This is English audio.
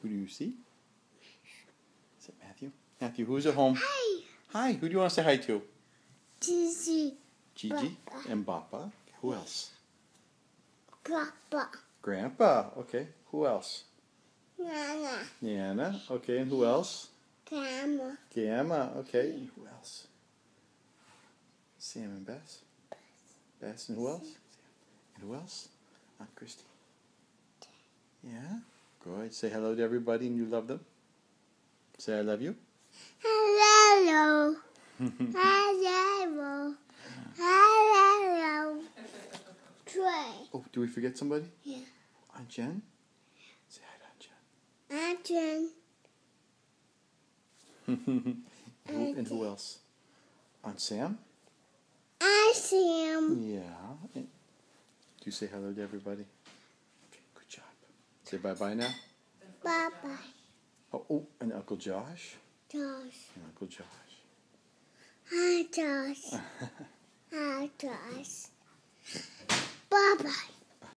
Who do you see? Is it Matthew? Matthew, who's at home? Hi. Hi, who do you want to say hi to? Gigi. Gigi Papa. and Papa. Who else? Grandpa. Grandpa. Okay. Who else? Nana. Nana. Okay. And who else? Grandma. Gamma. Okay. And who else? Sam and Bess. Bess and who else? And who else? Aunt Christy. Yeah. Good. Say hello to everybody and you love them. Say I love you. Hello. Hello. Hello. Trey. Oh, do we forget somebody? Yeah. Aunt Jen? Say hi to Aunt Adrian. Jen. And who else? Aunt Sam? I see him. Yeah. Do you say hello to everybody? Okay, good job. Say bye-bye now. Bye-bye. Oh, and Uncle Josh? Josh. And Uncle Josh. Hi, Josh. Hi, Josh. Bye-bye.